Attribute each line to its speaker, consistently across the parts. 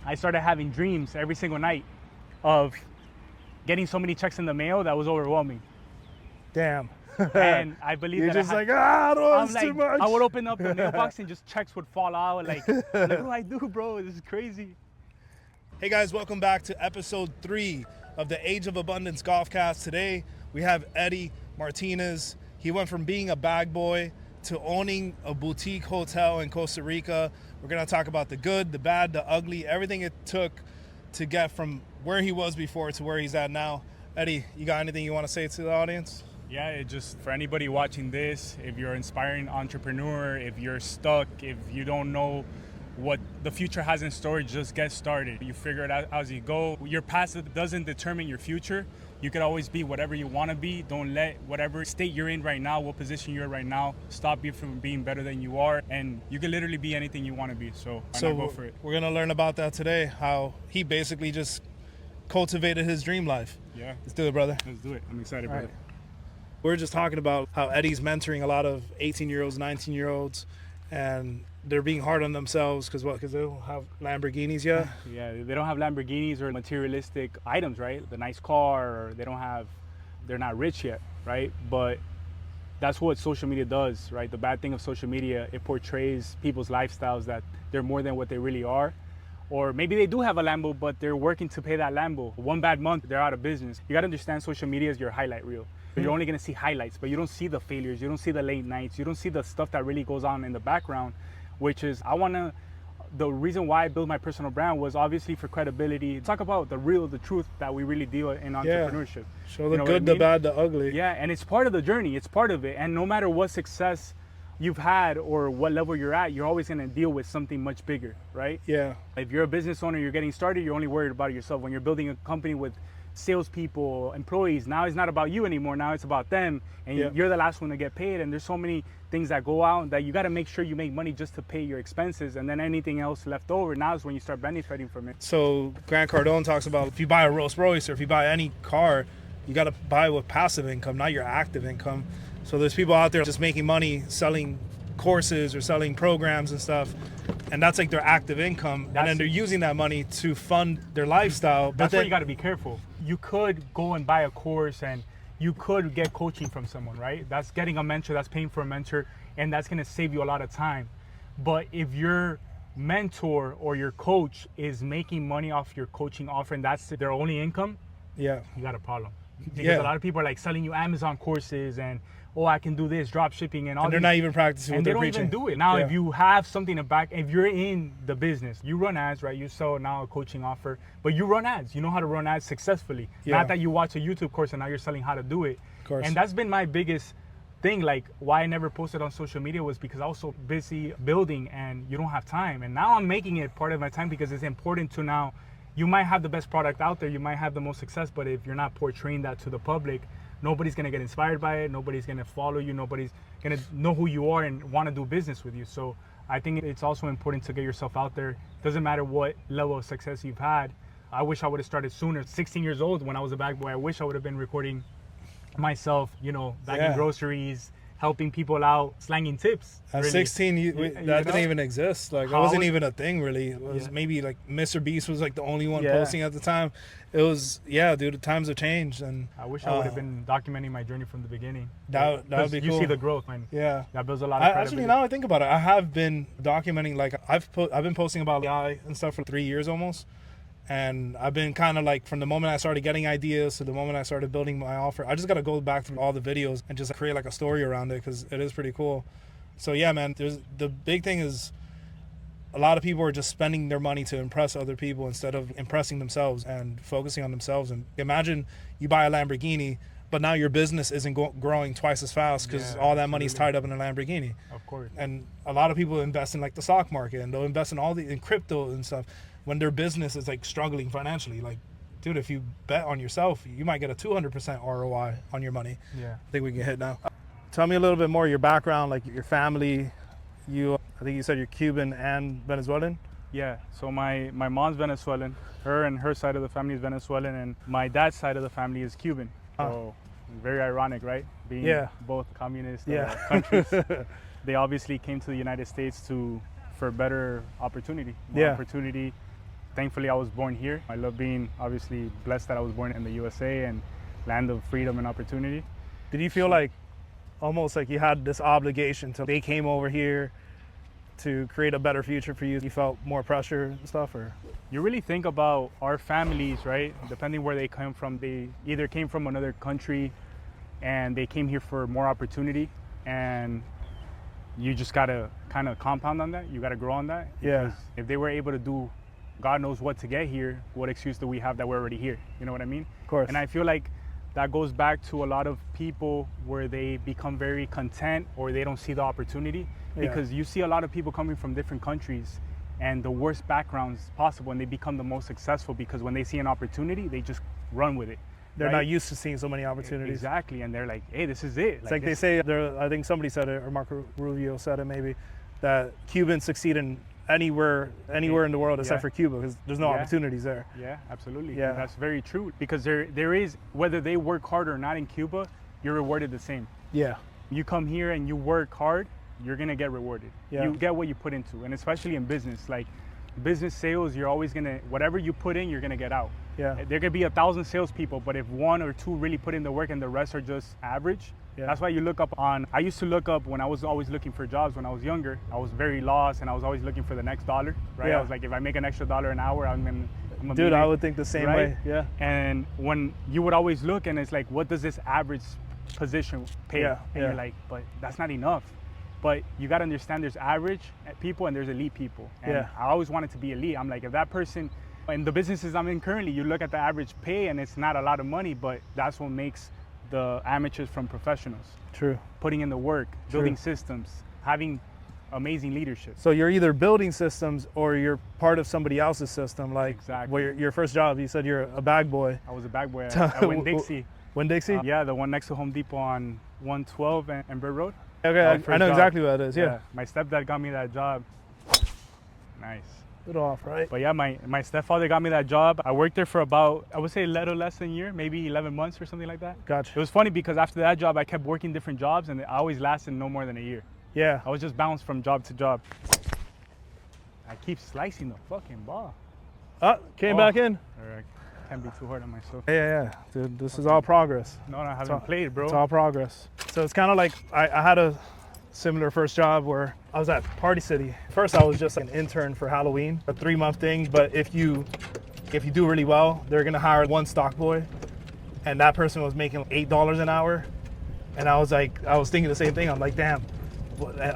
Speaker 1: I started having dreams every single night of getting so many checks in the mail that was overwhelming.
Speaker 2: Damn.
Speaker 1: And I believe
Speaker 2: You're
Speaker 1: that
Speaker 2: just
Speaker 1: I
Speaker 2: like, no, it's
Speaker 1: I'm
Speaker 2: too
Speaker 1: like,
Speaker 2: much.
Speaker 1: I would open up the mailbox and just checks would fall out. Like, what do I do, bro? This is crazy.
Speaker 2: Hey guys, welcome back to episode 3 of the Age of Abundance Golfcast. Today we have Eddy Martinez. He went from being a bag boy to owning a boutique hotel in Costa Rica. We're gonna talk about the good, the bad, the ugly, everything it took to get from where he was before to where he's at now. Eddy, you got anything you want to say to the audience?
Speaker 1: Yeah, it just for anybody watching this, if you're an inspiring entrepreneur, if you're stuck, if you don't know what the future has in store, just get started. You figure it out as you go. Your past doesn't determine your future. You could always be whatever you want to be. Don't let whatever state you're in right now, what position you're in right now, stop you from being better than you are. And you can literally be anything you want to be. So go for it.
Speaker 2: We're going to learn about that today, how he basically just cultivated his dream life.
Speaker 1: Yeah.
Speaker 2: Let's do it, brother.
Speaker 1: Let's do it. I'm excited, brother.
Speaker 2: Right. We're just talking about how Eddy's mentoring a lot of 18-year-olds, 19-year-olds, and they're being hard on themselves because they don't have Lamborghinis yet.
Speaker 1: Yeah, they don't have Lamborghinis or materialistic items, right? The nice car, or they're not rich yet, right? But that's what social media does, right? The bad thing of social media, it portrays people's lifestyles that they're more than what they really are. Or maybe they do have a Lambo, but they're working to pay that Lambo. One bad month, they're out of business. You gotta understand social media is your highlight reel. You're only gonna see highlights, but you don't see the failures, you don't see the late nights, you don't see the stuff that really goes on in the background, which is, the reason why I built my personal brand was obviously for credibility. Talk about the truth that we really deal in entrepreneurship.
Speaker 2: Show the good, the bad, the ugly.
Speaker 1: Yeah, and it's part of the journey, it's part of it. And no matter what success you've had or what level you're at, you're always gonna deal with something much bigger, right?
Speaker 2: Yeah.
Speaker 1: If you're a business owner, you're getting started, you're only worried about yourself. When you're building a company with salespeople, employees, now it's not about you anymore, now it's about them, and you're the last one to get paid. And there's so many things that go out that you got to make sure you make money just to pay your expenses, and then anything else left over, now is when you start benefiting from it.
Speaker 2: So Grant Cardone talks about, if you buy a Rolls Royce or if you buy any car, you got to buy with passive income, not your active income. So there's people out there just making money selling courses or selling programs and stuff, and that's like their active income, and then they're using that money to fund their lifestyle.
Speaker 1: That's where you got to be careful. You could go and buy a course, and you could get coaching from someone, right? That's getting a mentor, that's paying for a mentor, and that's going to save you a lot of time. But if your mentor or your coach is making money off your coaching offer and that's their only income, you got a problem. Because a lot of people are like selling you Amazon courses and, oh, I can do this, drop shipping and all.
Speaker 2: And they're not even practicing what they're preaching.
Speaker 1: And they don't even do it. Now, if you have something to back, if you're in the business, you run ads, right? You sell now a coaching offer, but you run ads. You know how to run ads successfully. Not that you watch a YouTube course and now you're selling how to do it.
Speaker 2: Of course.
Speaker 1: And that's been my biggest thing. Like, why I never posted on social media was because I was so busy building and you don't have time. And now I'm making it part of my time because it's important to now. You might have the best product out there, you might have the most success, but if you're not portraying that to the public, nobody's gonna get inspired by it, nobody's gonna follow you, nobody's gonna know who you are and wanna do business with you. So I think it's also important to get yourself out there. Doesn't matter what level of success you've had. I wish I would have started sooner. 16 years old when I was a bag boy, I wish I would have been recording myself, bagging groceries, helping people out, slanging tips.
Speaker 2: At
Speaker 1: really.
Speaker 2: 16, that didn't even exist. Like, that wasn't even a thing, really. It was maybe like Mr. Beast was like the only one posting at the time. It was, dude, the times have changed. And
Speaker 1: I wish I would have been documenting my journey from the beginning.
Speaker 2: That would be cool.
Speaker 1: You see the growth, man.
Speaker 2: Yeah.
Speaker 1: That builds a lot of credibility.
Speaker 2: Actually, now I think about it, I have been documenting, like, I've been posting about AI and stuff for 3 years almost. And I've been kind of like, from the moment I started getting ideas to the moment I started building my offer, I just got to go back through all the videos and just create like a story around it because it is pretty cool. So yeah, man, the big thing is a lot of people are just spending their money to impress other people instead of impressing themselves and focusing on themselves. And imagine you buy a Lamborghini, but now your business isn't growing twice as fast because all that money's tied up in a Lamborghini.
Speaker 1: Of course.
Speaker 2: And a lot of people invest in like the stock market and they'll invest in crypto and stuff when their business is like struggling financially. Like, dude, if you bet on yourself, you might get a 200% ROI on your money.
Speaker 1: Yeah.
Speaker 2: I think we can hit now. Tell me a little bit more your background, like your family. I think you said you're Cuban and Venezuelan?
Speaker 1: Yeah, so my mom's Venezuelan. Her and her side of the family is Venezuelan, and my dad's side of the family is Cuban. So very ironic, right? Being both communist countries. They obviously came to the United States for better opportunity. Opportunity thankfully I was born here. I love being obviously blessed that I was born in the USA and land of freedom and opportunity.
Speaker 2: Did you feel like almost like you had this obligation to, they came over here to create a better future for you? You felt more pressure and stuff, or?
Speaker 1: You really think about our families, right? Depending where they come from, they either came from another country and they came here for more opportunity, and you just gotta kind of compound on that. You gotta grow on that.
Speaker 2: Yeah.
Speaker 1: Because if they were able to do God knows what to get here, what excuse do we have that we're already here? You know what I mean?
Speaker 2: Of course.
Speaker 1: And I feel like that goes back to a lot of people where they become very content or they don't see the opportunity.
Speaker 2: Yeah.
Speaker 1: Because you see a lot of people coming from different countries and the worst backgrounds possible, and they become the most successful because when they see an opportunity, they just run with it.
Speaker 2: They're
Speaker 1: right?
Speaker 2: not used to seeing so many opportunities.
Speaker 1: Exactly, and they're like, hey, this is it.
Speaker 2: It's like they say, I think somebody said it, or Marco Rubio said it maybe, that Cubans succeed in anywhere in the world except for Cuba, because there's no opportunities there.
Speaker 1: Yeah, absolutely.
Speaker 2: Yeah.
Speaker 1: And that's very true, because there is, whether they work hard or not in Cuba, you're rewarded the same.
Speaker 2: Yeah.
Speaker 1: You come here and you work hard, you're gonna get rewarded.
Speaker 2: Yeah.
Speaker 1: You get what you put into, and especially in business, like business sales, you're always gonna, whatever you put in, you're gonna get out.
Speaker 2: Yeah.
Speaker 1: There could be 1,000 salespeople, but if 1 or 2 really put in the work and the rest are just average, that's why you look up on, I used to look up when I was always looking for jobs when I was younger. I was very lost and I was always looking for the next dollar, right?
Speaker 2: Yeah.
Speaker 1: I was like, if I make an extra $1 an hour, I'm a
Speaker 2: Dude, I would think the same way. Yeah.
Speaker 1: And when you would always look and it's like, what does this average position pay?
Speaker 2: Yeah.
Speaker 1: And you're like, but that's not enough. But you got to understand there's average people and there's elite people. And I always wanted to be elite. I'm like, if that person, in the businesses I'm in currently, you look at the average pay and it's not a lot of money, but that's what makes the amateurs from professionals.
Speaker 2: True.
Speaker 1: Putting in the work, building systems, having amazing leadership.
Speaker 2: So you're either building systems or you're part of somebody else's system. Like
Speaker 1: exactly.
Speaker 2: Your first job, you said you're a bag boy.
Speaker 1: I was a bag boy at Winn-Dixie.
Speaker 2: Winn-Dixie?
Speaker 1: Yeah, the one next to Home Depot on 112 and Bird Road.
Speaker 2: Okay, I know exactly what that is, yeah.
Speaker 1: My stepdad got me that job. Nice.
Speaker 2: Good off, right?
Speaker 1: But yeah, my stepfather got me that job. I worked there for about, I would say a little less than a year, maybe 11 months or something like that.
Speaker 2: Gotcha.
Speaker 1: It was funny because after that job, I kept working different jobs and I always lasted no more than a year.
Speaker 2: Yeah.
Speaker 1: I was just bounced from job to job. I keep slicing the fucking ball.
Speaker 2: Came back in.
Speaker 1: Can't be too hard on myself.
Speaker 2: Yeah. Dude, this is all progress.
Speaker 1: No, I haven't played, bro.
Speaker 2: It's all progress. So it's kind of like I had a similar first job where I was at Party City. First, I was just an intern for Halloween, a 3-month thing. But if you do really well, they're gonna hire one stock boy, and that person was making $8 an hour. And I was thinking the same thing. I'm like, damn,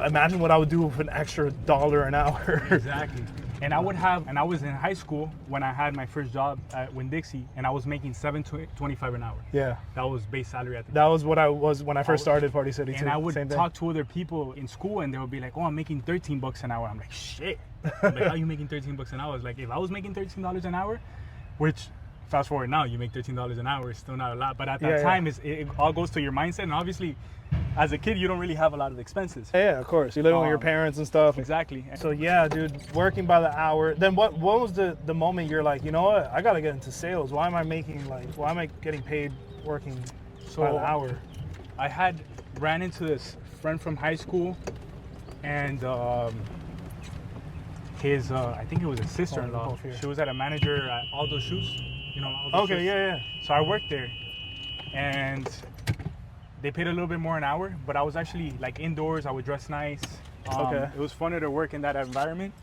Speaker 2: imagine what I would do with an extra $1 an hour.
Speaker 1: Exactly. And I was in high school when I had my first job at Winn-Dixie, and I was making $7.25 an hour.
Speaker 2: Yeah.
Speaker 1: That was base salary at the time.
Speaker 2: That was what I was when I first started Party City too.
Speaker 1: And I would talk to other people in school, and they would be like, "Oh, I'm making $13 an hour." I'm like, "Shit!" I'm like, "How are you making $13 an hour?" It's like, if I was making $13 an hour, which fast forward now, you make $13 an hour, it's still not a lot, but at that time, it all goes to your mindset, and obviously, as a kid, you don't really have a lot of expenses.
Speaker 2: Yeah, of course. You're living with your parents and stuff.
Speaker 1: Exactly.
Speaker 2: So yeah, dude, working by the hour. Then what was the moment you're like, you know what? I gotta get into sales. Why am I getting paid working by the hour?
Speaker 1: I ran into this friend from high school, and his I think it was his sister-in-law. She was a manager at Aldo Shoes. You know, Aldo Shoes.
Speaker 2: Yeah.
Speaker 1: So I worked there, and they paid a little bit more an hour, but I was actually like indoors. I would dress nice. It was funner to work in that environment.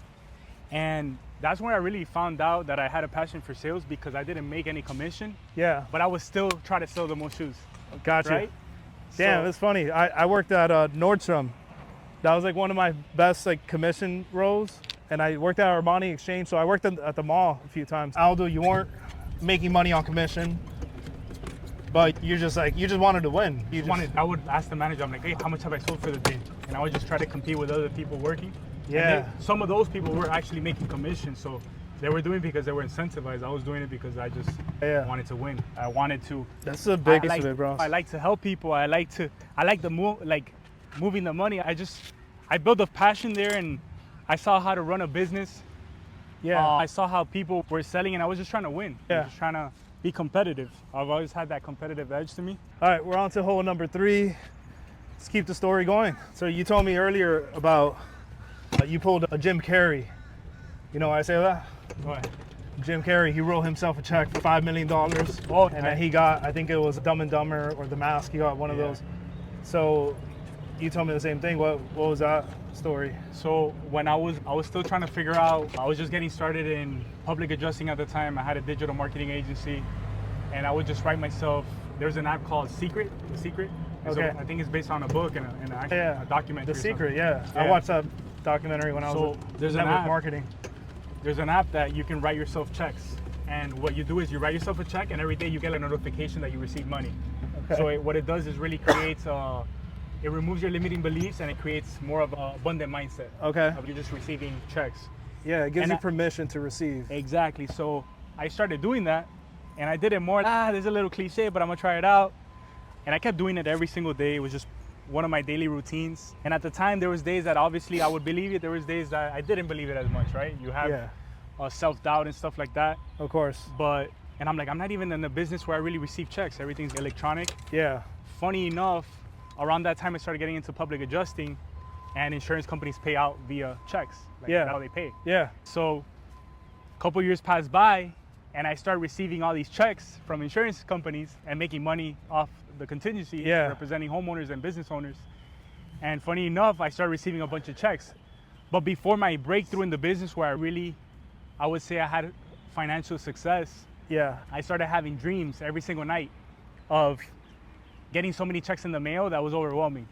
Speaker 1: And that's when I really found out that I had a passion for sales, because I didn't make any commission.
Speaker 2: Yeah.
Speaker 1: But I was still trying to sell the most shoes.
Speaker 2: Gotcha.
Speaker 1: Right?
Speaker 2: Damn, it's funny. I worked at Nordstrom. That was like one of my best like commission roles. And I worked at Armani Exchange. So I worked at the mall a few times. Aldo, you weren't making money on commission, but you just wanted to win.
Speaker 1: I would ask the manager, I'm like, hey, how much have I sold for the day? And I would just try to compete with other people working.
Speaker 2: Yeah.
Speaker 1: Some of those people were actually making commission, so they were doing it because they were incentivized. I was doing it because I just wanted to win. I wanted to.
Speaker 2: That's the biggest of it, bro.
Speaker 1: I like to help people. I like moving the money. I built a passion there, and I saw how to run a business.
Speaker 2: Yeah.
Speaker 1: I saw how people were selling, and I was just trying to win.
Speaker 2: Yeah.
Speaker 1: I was just trying to be competitive. I've always had that competitive edge to me.
Speaker 2: All right, we're on to hole number 3. Let's keep the story going. So you told me earlier about you pulled a Jim Carrey. You know why I say that?
Speaker 1: Go ahead.
Speaker 2: Jim Carrey, he wrote himself a check for $5 million.
Speaker 1: Oh,
Speaker 2: and then he got, I think it was Dumb and Dumber or The Mask. He got one of those. So you told me the same thing. What was that story?
Speaker 1: So when I was still trying to figure out, I was just getting started in public adjusting at the time. I had a digital marketing agency, and I would just write myself. There's an app called Secret. The Secret.
Speaker 2: Okay.
Speaker 1: So I think it's based on a book and a documentary.
Speaker 2: The Secret, yeah. I watched that documentary when I was
Speaker 1: there's
Speaker 2: in
Speaker 1: an
Speaker 2: network
Speaker 1: app,
Speaker 2: marketing.
Speaker 1: There's an app that you can write yourself checks. And what you do is you write yourself a check, and every day you get a notification that you receive money.
Speaker 2: Okay.
Speaker 1: So what it does is really creates, it removes your limiting beliefs, and it creates more of an abundant mindset.
Speaker 2: Okay.
Speaker 1: Of you just receiving checks.
Speaker 2: Yeah, it gives you permission to receive.
Speaker 1: Exactly. So I started doing that, and I did it more. There's a little cliche, but I'm gonna try it out. And I kept doing it every single day. It was just one of my daily routines. And at the time, there was days that obviously I would believe it. There was days that I didn't believe it as much, right? You have self-doubt and stuff like that.
Speaker 2: Of course.
Speaker 1: And I'm like, I'm not even in the business where I really receive checks. Everything's electronic.
Speaker 2: Yeah.
Speaker 1: Funny enough, around that time I started getting into public adjusting, and insurance companies pay out via checks. That's how they pay.
Speaker 2: Yeah.
Speaker 1: So a couple years passed by, and I started receiving all these checks from insurance companies and making money off the contingency, representing homeowners and business owners. And funny enough, I started receiving a bunch of checks. But before my breakthrough in the business, where I would say I had financial success, I started having dreams every single night of getting so many checks in the mail that was overwhelming.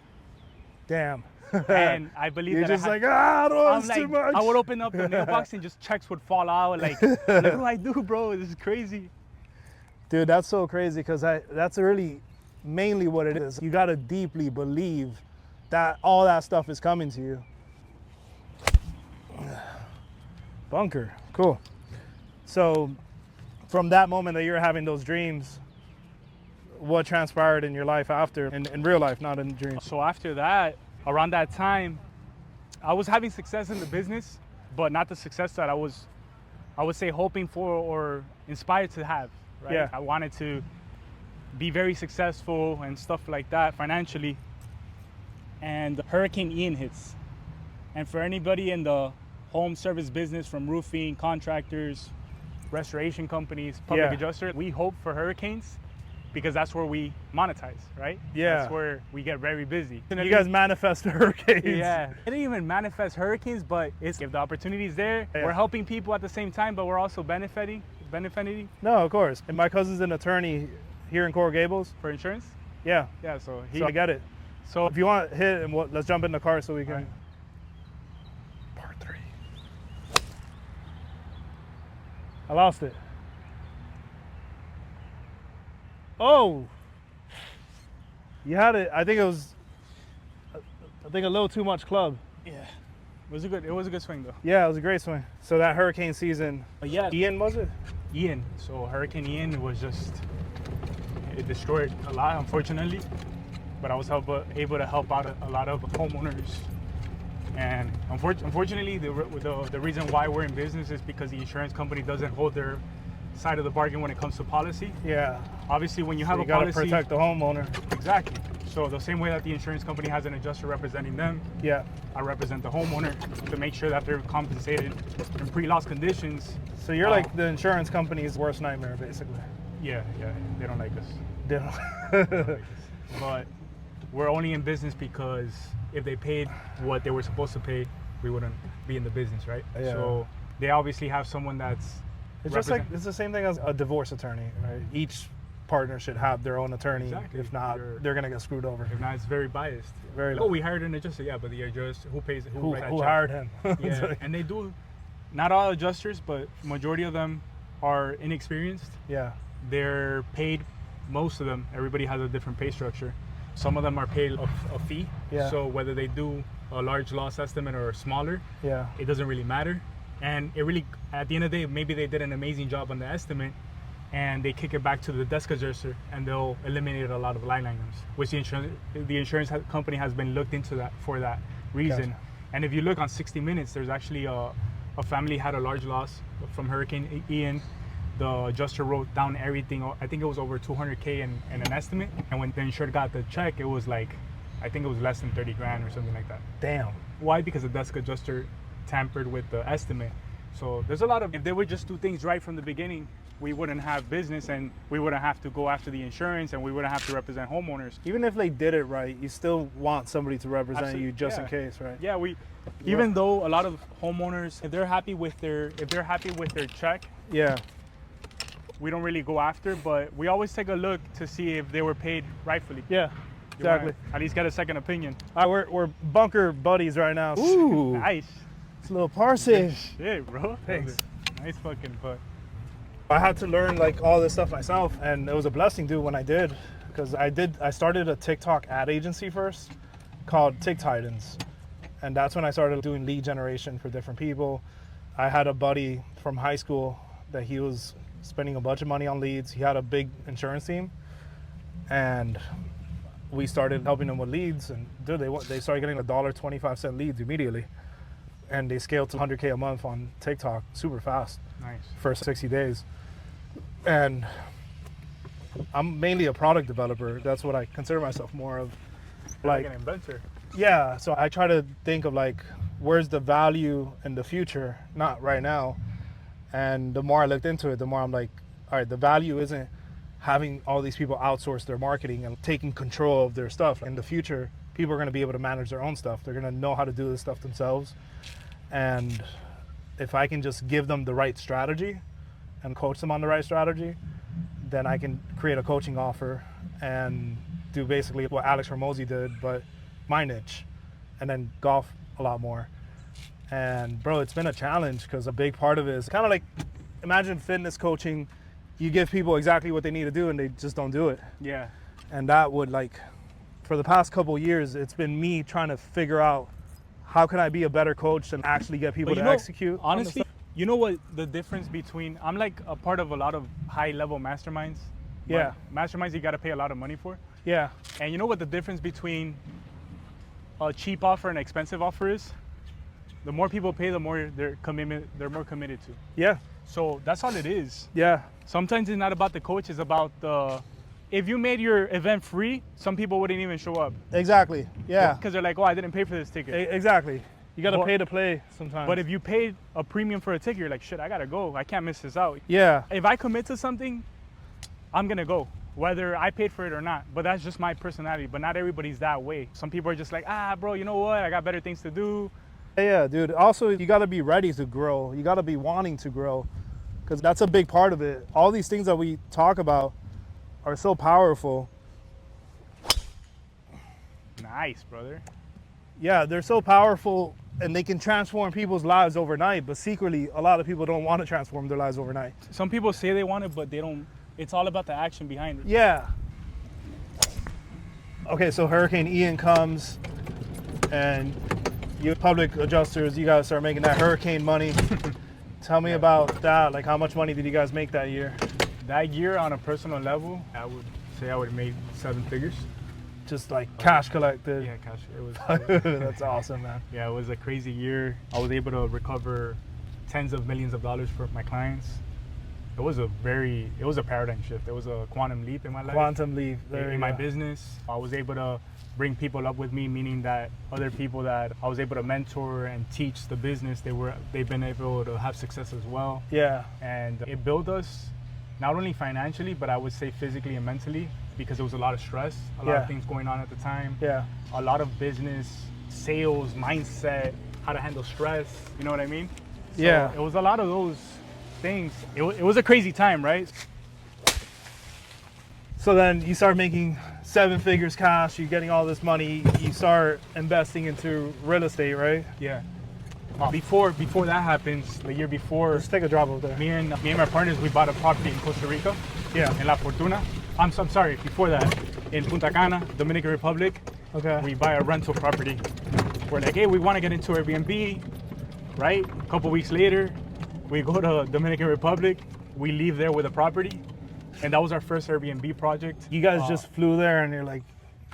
Speaker 2: Damn.
Speaker 1: And I believe
Speaker 2: You're
Speaker 1: that
Speaker 2: just it's too much.
Speaker 1: I would open up the mailbox and just checks would fall out. Like, what do I do, bro? This is crazy.
Speaker 2: Dude, that's so crazy, because that's really mainly what it is. You gotta deeply believe that all that stuff is coming to you. Bunker, cool. So from that moment that you're having those dreams, what transpired in your life after, in real life, not in dreams?
Speaker 1: So after that, around that time, I was having success in the business, but not the success that I would say hoping for or inspired to have, right?
Speaker 2: Yeah.
Speaker 1: I wanted to be very successful and stuff like that financially. And Hurricane Ian hits. And for anybody in the home service business, from roofing, contractors, restoration companies, public adjuster, we hope for hurricanes, because that's where we monetize, right?
Speaker 2: Yeah.
Speaker 1: That's where we get very busy.
Speaker 2: You guys manifest hurricanes.
Speaker 1: Yeah. I didn't even manifest hurricanes, but if the opportunity is there, we're helping people at the same time, but we're also benefiting.
Speaker 2: No, of course. And my cousin's an attorney here in Coral Gables.
Speaker 1: For insurance?
Speaker 2: Yeah.
Speaker 1: Yeah, so
Speaker 2: I get it. So if you want, hit and let's jump in the car so we can. Part 3. I lost it. Oh, you had it. I think it was a little too much club.
Speaker 1: Yeah. It was a good swing though.
Speaker 2: Yeah, it was a great swing. So that hurricane season. Ian, was it?
Speaker 1: Ian. So Hurricane Ian was it destroyed a lot, unfortunately. But I was able to help out a lot of homeowners. And unfortunately, the reason why we're in business is because the insurance company doesn't hold their side of the bargain when it comes to policy.
Speaker 2: Yeah.
Speaker 1: Obviously, when you have a
Speaker 2: policy, you
Speaker 1: policy,
Speaker 2: gotta protect the homeowner.
Speaker 1: Exactly. So the same way that the insurance company has an adjuster representing them, I represent the homeowner to make sure that they're compensated in pre-loss conditions.
Speaker 2: So you're like the insurance company's worst nightmare, basically.
Speaker 1: Yeah. They don't like us.
Speaker 2: They don't like us.
Speaker 1: But we're only in business because if they paid what they were supposed to pay, we wouldn't be in the business, right?
Speaker 2: Yeah.
Speaker 1: So they obviously have someone that's.
Speaker 2: It's just like it's the same thing as a divorce attorney, right? Each partner should have their own attorney.
Speaker 1: Exactly.
Speaker 2: If not, they're gonna get screwed over.
Speaker 1: If not, it's very biased. We hired an adjuster, but the adjuster who pays
Speaker 2: who hired him?
Speaker 1: Yeah, and they do. Not all adjusters, but majority of them are inexperienced.
Speaker 2: Yeah.
Speaker 1: They're paid. Most of them. Everybody has a different pay structure. Some of them are paid a fee.
Speaker 2: Yeah.
Speaker 1: So whether they do a large loss estimate or smaller, it doesn't really matter. And it really, at the end of the day, maybe they did an amazing job on the estimate, and they kick it back to the desk adjuster, and they'll eliminate a lot of line items, which the insurance company has been looked into that for that reason.
Speaker 2: Gotcha.
Speaker 1: And if you look on 60 Minutes, there's actually a family had a large loss from Hurricane Ian. The adjuster wrote down everything. I think it was over 200K in an estimate. And when the insured got the check, it was like, I think it was less than 30 grand or something like that.
Speaker 2: Damn.
Speaker 1: Why? Because the desk adjuster tampered with the estimate. So there's a lot of, if they would just do things right from the beginning, we wouldn't have business and we wouldn't have to go after the insurance and we wouldn't have to represent homeowners.
Speaker 2: Even if they did it right, you still want somebody to represent
Speaker 1: Absolutely.
Speaker 2: you just
Speaker 1: Yeah.
Speaker 2: in case, right?
Speaker 1: Yeah, even though a lot of homeowners, if they're happy with their check,
Speaker 2: Yeah.
Speaker 1: we don't really go after, but we always take a look to see if they were paid rightfully.
Speaker 2: Yeah.
Speaker 1: You wanna
Speaker 2: Exactly.
Speaker 1: At least get a second opinion.
Speaker 2: We're bunker buddies right now.
Speaker 1: Ooh, nice.
Speaker 2: It's a little parsley.
Speaker 1: Shit, bro.
Speaker 2: Thanks.
Speaker 1: Nice fucking butt.
Speaker 2: I had to learn like all this stuff myself, and it was a blessing, dude, when I did, because I started a TikTok ad agency first called TikTitans, and that's when I started doing lead generation for different people. I had a buddy from high school that he was spending a bunch of money on leads. He had a big insurance team, and we started helping him with leads, and dude, they started getting $1.25 leads immediately, and they scaled to 100K a month on TikTok super fast.
Speaker 1: Nice.
Speaker 2: First 60 days. And I'm mainly a product developer. That's what I consider myself more of.
Speaker 1: Like an inventor.
Speaker 2: Yeah, so I try to think of like, where's the value in the future, not right now. And the more I looked into it, the more I'm like, all right, the value isn't having all these people outsource their marketing and taking control of their stuff. In the future, people are going to be able to manage their own stuff. They're going to know how to do this stuff themselves. And if I can just give them the right strategy and coach them on the right strategy, then I can create a coaching offer and do basically what Alex Hormozi did, but my niche, and then golf a lot more. And bro, it's been a challenge because a big part of it is kind of like, imagine fitness coaching, you give people exactly what they need to do and they just don't do it.
Speaker 1: Yeah.
Speaker 2: And that would, like, for the past couple of years, it's been me trying to figure out how can I be a better coach and actually get people to execute.
Speaker 1: Honestly, you know what the difference between, I'm like a part of a lot of high level masterminds.
Speaker 2: Yeah.
Speaker 1: Masterminds you got to pay a lot of money for.
Speaker 2: Yeah.
Speaker 1: And you know what the difference between a cheap offer and an expensive offer is? The more people pay, the more they're more committed to.
Speaker 2: Yeah.
Speaker 1: So that's all it is.
Speaker 2: Yeah.
Speaker 1: Sometimes it's not about the coach, it's about if you made your event free, some people wouldn't even show up.
Speaker 2: Exactly. Yeah.
Speaker 1: Because they're like, oh, I didn't pay for this ticket.
Speaker 2: Exactly. You got to pay to play sometimes.
Speaker 1: But if you paid a premium for a ticket, you're like, shit, I got to go. I can't miss this out.
Speaker 2: Yeah.
Speaker 1: If I commit to something, I'm going to go, whether I paid for it or not. But that's just my personality. But not everybody's that way. Some people are just like, bro, you know what? I got better things to do.
Speaker 2: Yeah, dude. Also, you got to be ready to grow. You got to be wanting to grow, because that's a big part of it. All these things that we talk about are so powerful.
Speaker 1: Nice, brother.
Speaker 2: Yeah, they're so powerful, and they can transform people's lives overnight, but secretly, a lot of people don't want to transform their lives overnight.
Speaker 1: Some people say they want it, but they don't. It's all about the action behind it.
Speaker 2: Yeah. Okay, so Hurricane Ian comes, and you public adjusters, you guys start making that hurricane money. Tell me about that. Like, how much money did you guys make that year?
Speaker 1: That year, on a personal level, I would say I would have made 7 figures.
Speaker 2: Just like cash collected.
Speaker 1: Yeah, cash. It was.
Speaker 2: That's awesome, man.
Speaker 1: Yeah, it was a crazy year. I was able to recover tens of millions of dollars for my clients. It was a paradigm shift. It was a quantum leap in my life.
Speaker 2: Quantum leap.
Speaker 1: In my business, I was able to bring people up with me, meaning that other people that I was able to mentor and teach the business, they've been able to have success as well.
Speaker 2: Yeah.
Speaker 1: And it built us not only financially, but I would say physically and mentally, because there was a lot of stress, a lot of things going on at the time.
Speaker 2: Yeah.
Speaker 1: A lot of business, sales, mindset, how to handle stress, you know what I mean? So
Speaker 2: yeah.
Speaker 1: It was a lot of those things. It was a crazy time, right?
Speaker 2: So then you start making 7 figures cash, you're getting all this money, you start investing into real estate, right?
Speaker 1: Yeah. Before that happens, the year before,
Speaker 2: Let's take a drop over there.
Speaker 1: me and my partners, we bought a property in Costa Rica.
Speaker 2: Yeah.
Speaker 1: In La Fortuna. I'm sorry, before that, in Punta Cana, Dominican Republic.
Speaker 2: Okay.
Speaker 1: We buy a rental property. We're like, hey, we want to get into Airbnb, right? A couple weeks later, we go to Dominican Republic. We leave there with a property. And that was our first Airbnb project.
Speaker 2: You guys just flew there and you're like,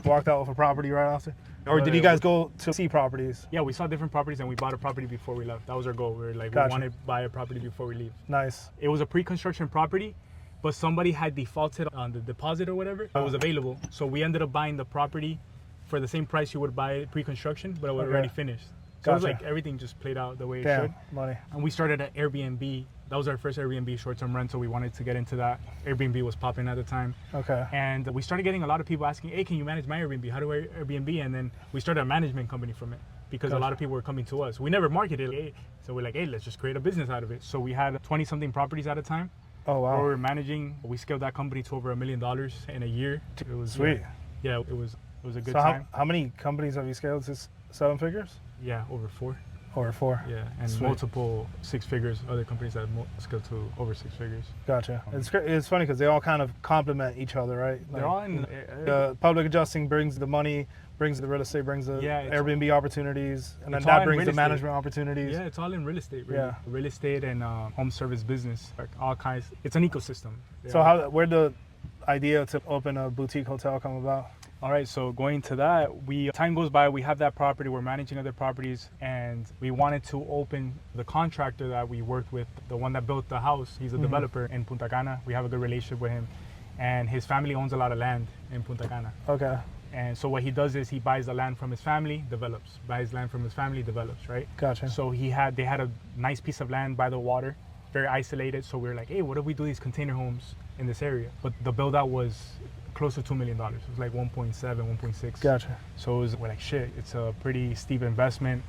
Speaker 2: walked out with a property right after? Or did you guys go to see properties?
Speaker 1: Yeah, we saw different properties and we bought a property before we left. That was our goal. We were like,
Speaker 2: Gotcha.
Speaker 1: we want to buy a property before we leave.
Speaker 2: Nice.
Speaker 1: It was a pre-construction property, but somebody had defaulted on the deposit or whatever. It was available. So we ended up buying the property for the same price you would buy it pre-construction, but it was already finished. So it was
Speaker 2: Gotcha.
Speaker 1: like everything just played out the way it
Speaker 2: Damn,
Speaker 1: should.
Speaker 2: money.
Speaker 1: And we started at Airbnb. That was our first Airbnb short-term rental. We wanted to get into that. Airbnb was popping at the time.
Speaker 2: Okay.
Speaker 1: And we started getting a lot of people asking, hey, can you manage my Airbnb? How do I Airbnb? And then we started a management company from it because a lot of people were coming to us. We never marketed it. So we're like, hey, let's just create a business out of it. So we had 20-something properties at a time.
Speaker 2: Oh, wow.
Speaker 1: Where we were managing. We scaled that company to over $1 million in a year. It was
Speaker 2: Sweet.
Speaker 1: Yeah, it was a good
Speaker 2: So
Speaker 1: time.
Speaker 2: how many companies have you scaled to 7 figures?
Speaker 1: Yeah, over 4.
Speaker 2: Or 4?
Speaker 1: Yeah, and
Speaker 2: Sweet.
Speaker 1: multiple 6 figures. Other companies that scaled to over 6 figures.
Speaker 2: Gotcha. It's funny because they all kind of complement each other, right?
Speaker 1: They're all in.
Speaker 2: The public adjusting brings the money, brings the real estate, brings the Airbnb opportunities, and then
Speaker 1: it's all
Speaker 2: that
Speaker 1: in
Speaker 2: brings
Speaker 1: real
Speaker 2: the
Speaker 1: estate.
Speaker 2: management opportunities.
Speaker 1: Yeah, it's all in real estate, really.
Speaker 2: Yeah.
Speaker 1: Real estate and home service business, like all kinds. It's an ecosystem.
Speaker 2: So where'd the idea to open a boutique hotel come about?
Speaker 1: All right, so going to that, time goes by, we have that property, we're managing other properties, and we wanted to open the contractor that we worked with, the one that built the house. He's a developer in Punta Cana. We have a good relationship with him, and his family owns a lot of land in Punta Cana.
Speaker 2: Okay.
Speaker 1: And so what he does is he buys the land from his family, develops. Buys land from his family, develops, right?
Speaker 2: Gotcha.
Speaker 1: So they had a nice piece of land by the water, very isolated. So we were like, hey, what if we do these container homes in this area? But the build out was close to $2 million. It was like 1.7, 1.6.
Speaker 2: Gotcha.
Speaker 1: So we're like, shit, it's a pretty steep investment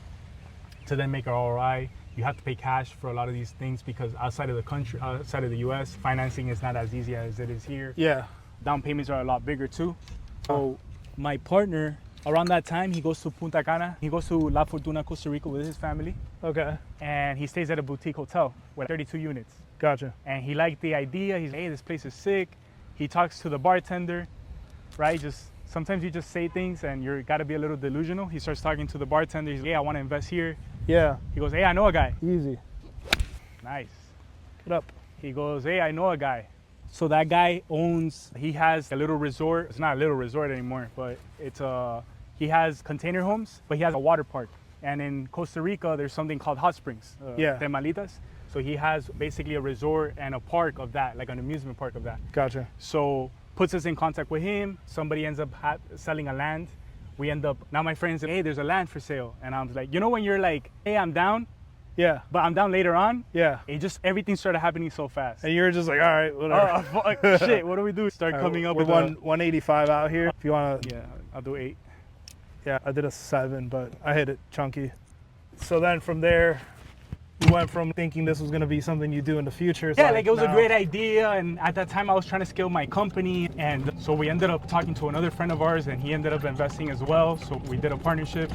Speaker 1: to then make our ROI. You have to pay cash for a lot of these things because outside of the country, outside of the US, financing is not as easy as it is here.
Speaker 2: Yeah.
Speaker 1: Down payments are a lot bigger too. So my partner, around that time, he goes to Punta Cana. He goes to La Fortuna, Costa Rica with his family.
Speaker 2: Okay.
Speaker 1: And he stays at a boutique hotel with 32 units.
Speaker 2: Gotcha.
Speaker 1: And he liked the idea. He's like, hey, this place is sick. He talks to the bartender, right? Sometimes you just say things and you gotta be a little delusional. He starts talking to the bartender. He's like, hey, I wanna invest here.
Speaker 2: Yeah.
Speaker 1: He goes, hey, I know a guy.
Speaker 2: Easy.
Speaker 1: Nice.
Speaker 2: Get up.
Speaker 1: He goes, hey, I know a guy. So that guy he has a little resort. It's not a little resort anymore, but he has container homes, but he has a water park. And in Costa Rica, there's something called hot springs, termalitas. So he has basically a resort and a park of that, like an amusement park of that.
Speaker 2: Gotcha.
Speaker 1: So puts us in contact with him. Somebody ends up selling a land. Now my friends say, hey, there's a land for sale. And I'm like, you know when you're like, hey, I'm down,
Speaker 2: Yeah.
Speaker 1: but I'm down later on?
Speaker 2: Yeah.
Speaker 1: Everything started happening so fast.
Speaker 2: And you're just like, all right, whatever.
Speaker 1: Oh, fuck, shit, what do we do? Start coming up
Speaker 2: we're
Speaker 1: with
Speaker 2: 185 out here. If you want to.
Speaker 1: Yeah, I'll do 8.
Speaker 2: Yeah, I did a 7, but I hit it chunky. So then from there, you went from thinking this was going to be something you do in the future.
Speaker 1: Yeah, like it was a great idea. And at that time I was trying to scale my company. And so we ended up talking to another friend of ours and he ended up investing as well. So we did a partnership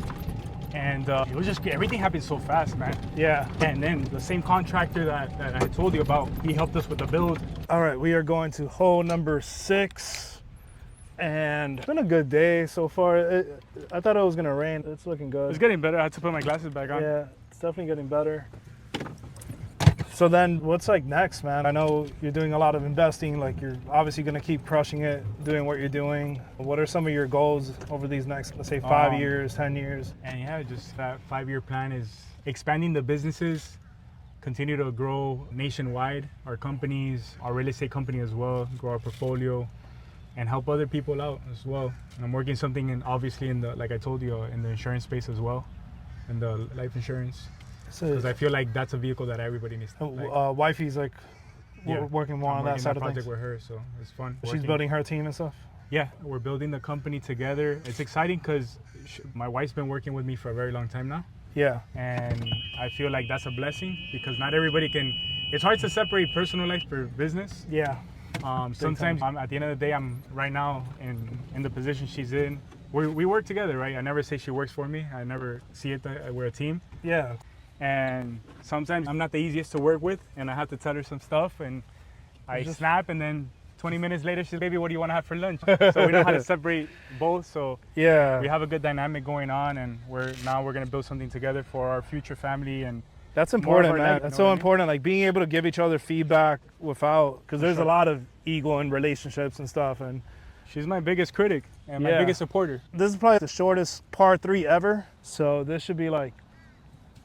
Speaker 1: and it was just, everything happened so fast, man.
Speaker 2: Yeah.
Speaker 1: And then the same contractor that I told you about, he helped us with the build.
Speaker 2: All right, we are going to hole number 6. And it's been a good day so far. I thought it was going to rain. It's looking good.
Speaker 1: It's getting better. I had to put my glasses back on.
Speaker 2: Yeah, it's definitely getting better. So then what's like next, man? I know you're doing a lot of investing. Like you're obviously going to keep crushing it, doing what you're doing. What are some of your goals over these next, let's say 5 years, 10 years?
Speaker 1: And yeah, just that 5-year plan is expanding the businesses, continue to grow nationwide, our companies, our real estate company as well, grow our portfolio and help other people out as well. And I'm working something obviously in the, like I told you, in the insurance space as well, in the life insurance. Because I feel like that's a vehicle that everybody needs to
Speaker 2: wifey's like working more on that side of things.
Speaker 1: With her, so it's fun.
Speaker 2: She's building her team and stuff?
Speaker 1: Yeah, we're building the company together. It's exciting because my wife's been working with me for a very long time now.
Speaker 2: Yeah.
Speaker 1: And I feel like that's a blessing because not everybody can, it's hard to separate personal life for business.
Speaker 2: Yeah.
Speaker 1: Sometimes at the end of the day, I'm right now in the position she's in. We work together, right? I never say she works for me. I never see it that we're a team.
Speaker 2: Yeah.
Speaker 1: And sometimes I'm not the easiest to work with and I have to tell her some stuff and I snap and then 20 minutes later she's, baby, what do you want to have for lunch? So we know how to separate both. So
Speaker 2: yeah,
Speaker 1: we have a good dynamic going on and we're going to build something together for our future family. And
Speaker 2: that's important, man. That's so important. Like being able to give each other feedback without, because there's a lot of ego in relationships and stuff. And
Speaker 1: she's my biggest critic and my biggest supporter.
Speaker 2: This is probably the shortest par 3 ever. So this should be like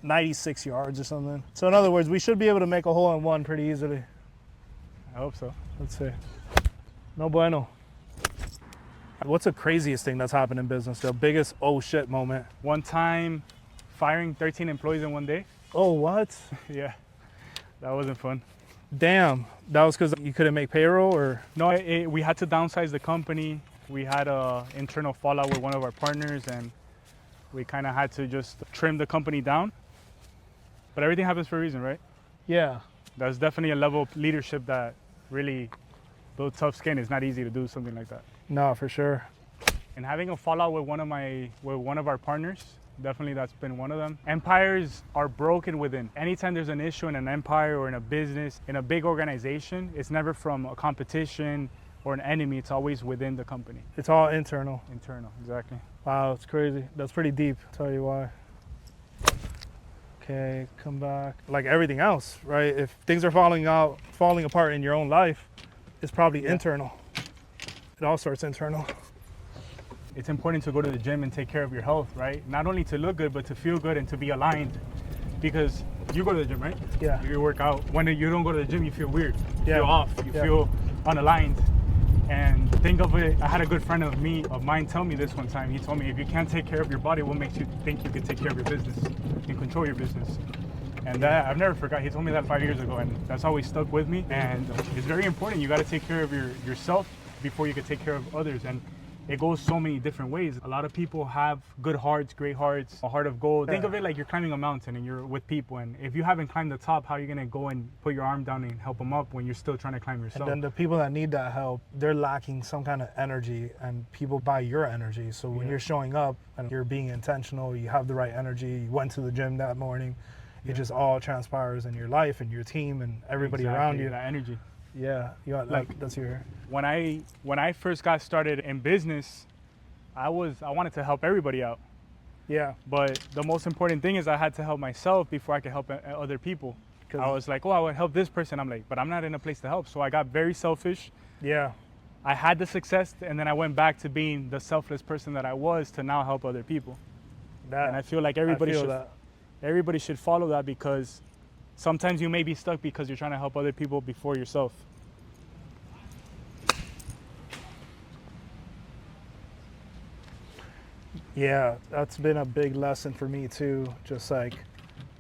Speaker 2: 96 yards or something. So in other words, we should be able to make a hole in one pretty easily.
Speaker 1: I hope so.
Speaker 2: Let's see. No bueno. What's the craziest thing that's happened in business? The biggest oh shit moment?
Speaker 1: One time, firing 13 employees in one day.
Speaker 2: Oh, what?
Speaker 1: Yeah, that wasn't fun.
Speaker 2: Damn. That was because you couldn't make payroll, or?
Speaker 1: No, we had to downsize the company. We had a internal fallout with one of our partners, and we kind of had to just trim the company down. But everything happens for a reason, right?
Speaker 2: Yeah.
Speaker 1: That's definitely a level of leadership that really builds tough skin. It's not easy to do something like that.
Speaker 2: No, for sure.
Speaker 1: And having a fallout with one of our partners, definitely that's been one of them. Empires are broken within. Anytime there's an issue in an empire or in a business, in a big organization, it's never from a competition or an enemy. It's always within the company.
Speaker 2: It's all internal.
Speaker 1: Internal, exactly.
Speaker 2: Wow, it's crazy. That's pretty deep. I'll tell you why. Okay, come back. Like everything else, right? If things are falling apart in your own life, it's probably internal. It all starts internal.
Speaker 1: It's important to go to the gym and take care of your health, right? Not only to look good, but to feel good and to be aligned. Because you go to the gym, right?
Speaker 2: Yeah.
Speaker 1: You work out. When you don't go to the gym, you feel weird. You
Speaker 2: Yeah.
Speaker 1: feel off. You feel unaligned. And think of it, I had a good friend of mine tell me this one time. He told me, if you can't take care of your body, what makes you think you can take care of your business and control your business? And that, I've never forgot. He told me that 5 years ago, and that's always stuck with me. And it's very important. You got to take care of yourself before you can take care of others. And it goes so many different ways. A lot of people have good hearts, great hearts, a heart of gold. Think of it like you're climbing a mountain and you're with people. And if you haven't climbed the top, how are you going to go and put your arm down and help them up when you're still trying to climb yourself?
Speaker 2: And then the people that need that help, they're lacking some kind of energy, and people buy your energy. So when you're showing up and you're being intentional, you have the right energy, you went to the gym that morning, it just all transpires in your life and your team and everybody around you.
Speaker 1: That energy.
Speaker 2: Yeah, you got, like that's your.
Speaker 1: When I first got started in business, I wanted to help everybody out.
Speaker 2: Yeah.
Speaker 1: But the most important thing is I had to help myself before I could help other people. I was like, oh, I would help this person. I'm like, but I'm not in a place to help. So I got very selfish.
Speaker 2: Yeah.
Speaker 1: I had the success, and then I went back to being the selfless person that I was to now help other people. And I feel like everybody should follow that, because sometimes you may be stuck because you're trying to help other people before yourself.
Speaker 2: Yeah, that's been a big lesson for me too. Just like,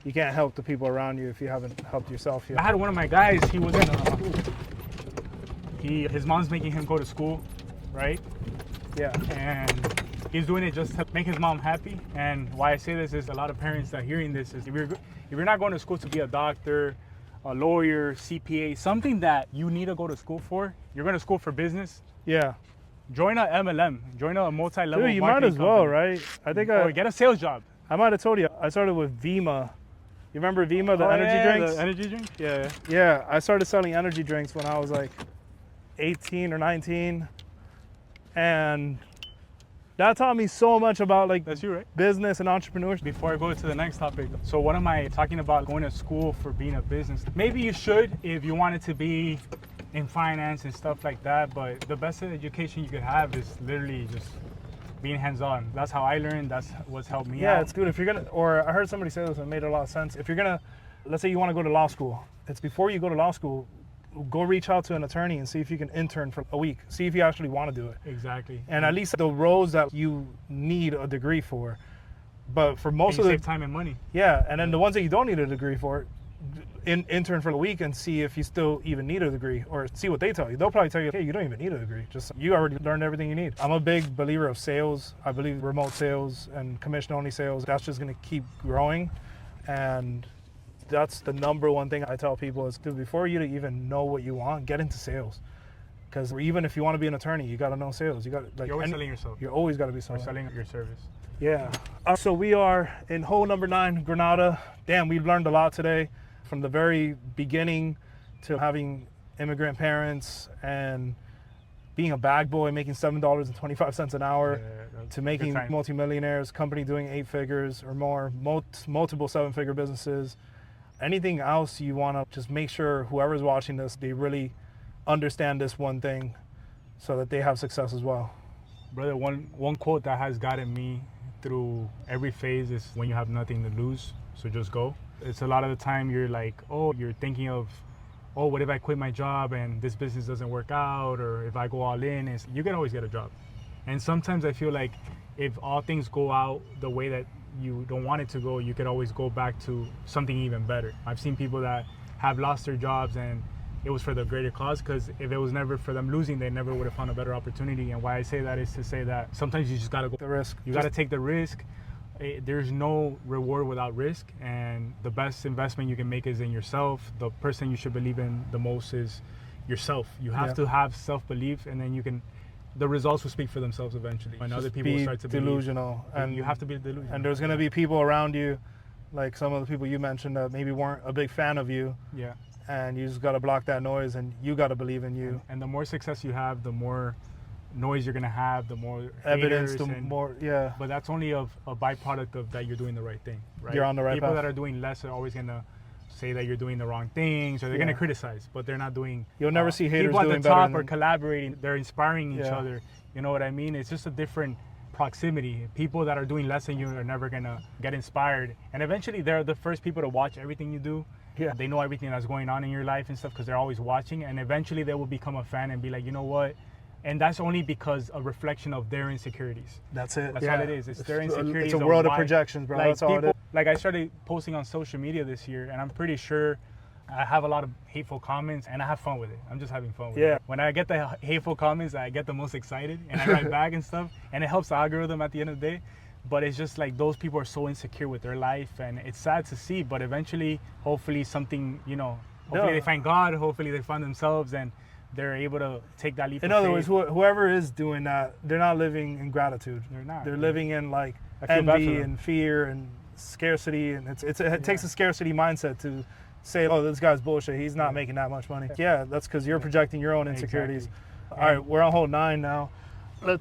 Speaker 2: you can't help the people around you if you haven't helped yourself yet.
Speaker 1: I had one of my guys, he was in his mom's making him go to school, right?
Speaker 2: Yeah.
Speaker 1: And he's doing it just to make his mom happy. And why I say this is, a lot of parents that are hearing this is, if you're not going to school to be a doctor, a lawyer, CPA, something that you need to go to school for, you're going to school for business.
Speaker 2: Yeah.
Speaker 1: Join a MLM, join a multi-level
Speaker 2: Dude, you might as well, right? I think
Speaker 1: or get a sales job.
Speaker 2: I might have told you, I started with Vima. You remember Vima, the energy drinks?
Speaker 1: The energy drink? Yeah.
Speaker 2: Yeah, I started selling energy drinks when I was like 18 or 19. And that taught me so much about like
Speaker 1: That's you, right?
Speaker 2: business and entrepreneurship.
Speaker 1: Before I go to the next topic, so what am I talking about going to school for being a business? Maybe you should if you wanted to be in finance and stuff like that, but the best education you could have is literally just being hands-on. That's how I learned. That's what's helped me out.
Speaker 2: Yeah, it's good. If you're gonna, or I heard somebody say this and it made a lot of sense. If you're gonna, let's say you want to go to law school, it's before you go to law school, go reach out to an attorney and see if you can intern for a week. See if you actually want to do it.
Speaker 1: Exactly.
Speaker 2: And at least the roles that you need a degree for. But for most of the
Speaker 1: save time and money.
Speaker 2: Yeah, and then the ones that you don't need a degree for, intern for a week and see if you still even need a degree, or see what they tell you. They'll probably tell you, hey, you don't even need a degree. Just you already learned everything you need. I'm a big believer of sales. I believe remote sales and commission-only sales, that's just going to keep growing. And that's the number one thing I tell people is, dude, before you even know what you want, get into sales. Because even if you want to be an attorney, you got to know sales. You got like,
Speaker 1: you're always selling yourself.
Speaker 2: You always got to be selling.
Speaker 1: Or selling your service.
Speaker 2: Yeah. So we are in hole number 9, Granada. Damn, we've learned a lot today. From the very beginning to having immigrant parents and being a bag boy making $7.25 an hour, to making multimillionaires, company doing 8 figures or more, multiple 7-figure businesses. Anything else you want to just make sure whoever's watching this, they really understand this one thing so that they have success as well.
Speaker 1: Brother, one quote that has gotten me through every phase is, when you have nothing to lose, so just go. It's a lot of the time you're like, oh, you're thinking of, oh, what if I quit my job and this business doesn't work out, or if I go all in, you can always get a job. And sometimes I feel like if all things go out the way that you don't want it to go, you could always go back to something even better. I've seen people that have lost their jobs and it was for the greater cause, because if it was never for them losing, they never would have found a better opportunity. And why I say that is to say that sometimes you just got to go
Speaker 2: The risk.
Speaker 1: You got to take the risk. There's no reward without risk, and the best investment you can make is in yourself. The person you should believe in the most is yourself. You have to have self-belief, and then the results will speak for themselves eventually. When other people start to
Speaker 2: delusional,
Speaker 1: believe, and you have to be delusional.
Speaker 2: And there's gonna be people around you, like some of the people you mentioned that maybe weren't a big fan of you.
Speaker 1: Yeah.
Speaker 2: And you just gotta block that noise, and you gotta believe in you.
Speaker 1: And the more success you have, the more noise you're gonna have, the more
Speaker 2: evidence,
Speaker 1: haters,
Speaker 2: the more, yeah.
Speaker 1: But that's only a byproduct of that you're doing the right thing, right?
Speaker 2: You're on the right
Speaker 1: People
Speaker 2: path.
Speaker 1: that are doing less are always gonna say that you're doing the wrong things, or they're gonna criticize, but they're not doing.
Speaker 2: You'll never see haters
Speaker 1: people at
Speaker 2: doing
Speaker 1: the top
Speaker 2: better
Speaker 1: are
Speaker 2: than
Speaker 1: collaborating. They're inspiring each
Speaker 2: Yeah.
Speaker 1: other. You know what I mean? It's just a different proximity. People that are doing less than you are never gonna get inspired, and eventually they're the first people to watch everything you do.
Speaker 2: Yeah.
Speaker 1: They know everything that's going on in your life and stuff because they're always watching, and eventually they will become a fan and be like, you know what? And that's only because a reflection of their insecurities.
Speaker 2: That's it.
Speaker 1: That's all it is. It's their insecurities.
Speaker 2: It's a world of projections, bro.
Speaker 1: Like
Speaker 2: That's all it is.
Speaker 1: Like I started posting on social media this year, and I'm pretty sure I have a lot of hateful comments, and I have fun with it. I'm just having fun with it. When I get the hateful comments, I get the most excited, and I write back and stuff, and it helps the algorithm at the end of the day. But it's just like those people are so insecure with their life, and it's sad to see. But eventually, hopefully something, hopefully they find God, hopefully they find themselves, and they're able to take that leap of faith.
Speaker 2: In other words, whoever is doing that, they're not living in gratitude.
Speaker 1: They're not.
Speaker 2: They're living in like
Speaker 1: I feel bad for
Speaker 2: envy
Speaker 1: them.
Speaker 2: and fear and scarcity, and it takes a scarcity mindset to say, oh, this guy's bullshit. He's not making that much money. Yeah, that's because you're projecting your own insecurities.
Speaker 1: Exactly.
Speaker 2: All right, we're on hole 9 now. I'm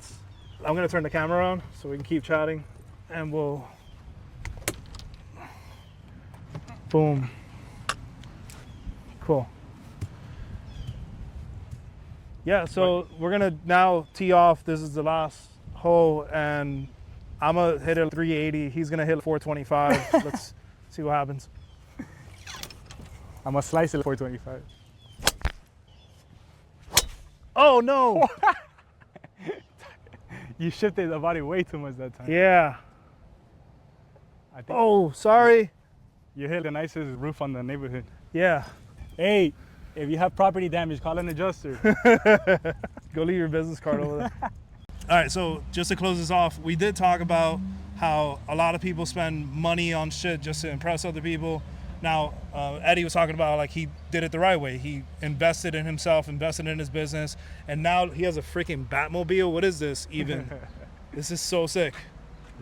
Speaker 2: gonna turn the camera on so we can keep chatting, and we'll boom. Cool. Yeah, so we're gonna now tee off. This is the last hole, and I'm gonna hit a 380. He's gonna hit 425. Let's see what happens.
Speaker 1: I'm gonna slice it 425.
Speaker 2: Oh no!
Speaker 1: You shifted the body way too much that time.
Speaker 2: Yeah.
Speaker 1: I think
Speaker 2: Oh, sorry.
Speaker 1: you hit the nicest roof on the neighborhood.
Speaker 2: Yeah.
Speaker 1: Hey, if you have property damage, call an adjuster.
Speaker 2: Go leave your business card over there. All right, so just to close this off, we did talk about how a lot of people spend money on shit just to impress other people. Now, Eddie was talking about like he did it the right way. He invested in himself, invested in his business, and now he has a freaking Batmobile. What is this even? This is so sick.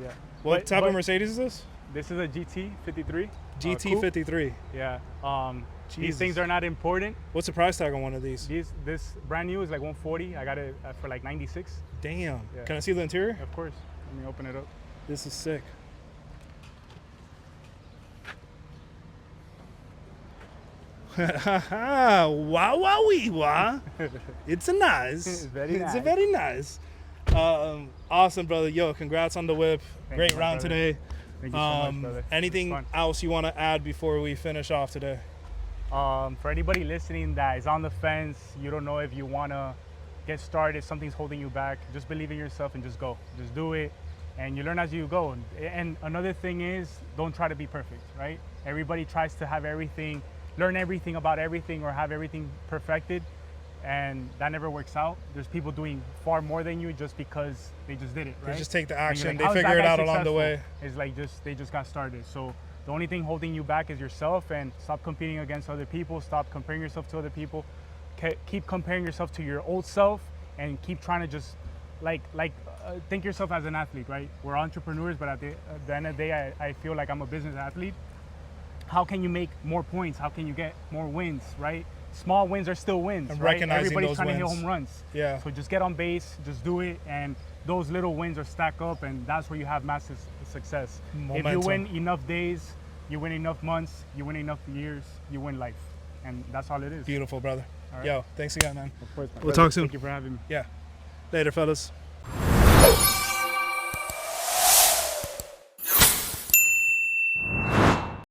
Speaker 1: Yeah.
Speaker 2: What type of Mercedes is this?
Speaker 1: This is a GT53.
Speaker 2: GT53.
Speaker 1: Yeah. These
Speaker 2: Jesus.
Speaker 1: things are not important.
Speaker 2: What's the price tag on one of these?
Speaker 1: This brand new is like 140. I got it for like 96.
Speaker 2: Damn.
Speaker 1: Yeah.
Speaker 2: Can I see the interior?
Speaker 1: Of course. Let me open it up.
Speaker 2: This is sick. Wow, wow, wee, wah. It's a nice.
Speaker 1: It's very
Speaker 2: It's a
Speaker 1: nice.
Speaker 2: very nice. Awesome, brother. Yo, congrats on the whip.
Speaker 1: Thank
Speaker 2: Great
Speaker 1: you, my
Speaker 2: round
Speaker 1: brother.
Speaker 2: today.
Speaker 1: Thank you so much, brother.
Speaker 2: Anything
Speaker 1: Fun.
Speaker 2: else you want to add before we finish off today?
Speaker 1: For anybody listening that is on the fence, you don't know if you want to get started, something's holding you back, just believe in yourself and just go. Just do it, and you learn as you go. And another thing is, don't try to be perfect, right? Everybody tries to have everything, learn everything about everything, or have everything perfected, and that never works out. There's people doing far more than you just because they just did it, right?
Speaker 2: They just take the
Speaker 1: And you're
Speaker 2: action.
Speaker 1: like,
Speaker 2: They
Speaker 1: "How's that
Speaker 2: figure it
Speaker 1: guy
Speaker 2: out along the
Speaker 1: successful?"
Speaker 2: way.
Speaker 1: It's like they just got started. So the only thing holding you back is yourself, and stop competing against other people. Stop comparing yourself to other people. Keep comparing yourself to your old self, and keep trying to just think yourself as an athlete, right? We're entrepreneurs, but at the end of the day, I feel like I'm a business athlete. How can you make more points? How can you get more wins, right? Small wins are still wins,
Speaker 2: And
Speaker 1: right?
Speaker 2: recognizing
Speaker 1: Everybody's
Speaker 2: those
Speaker 1: trying to
Speaker 2: wins.
Speaker 1: hit home runs.
Speaker 2: Yeah.
Speaker 1: So just get on base, just do it, and those little wins are stack up, and that's where you have massive success. If you
Speaker 2: Momentum.
Speaker 1: win enough days, you win enough months, you win enough years, you win life, and that's all it is.
Speaker 2: Beautiful, brother.
Speaker 1: All right.
Speaker 2: Yo, thanks again, man.
Speaker 1: Of course, my
Speaker 2: We'll
Speaker 1: brother.
Speaker 2: talk soon.
Speaker 1: Thank you for having me.
Speaker 2: Yeah. Later, fellas.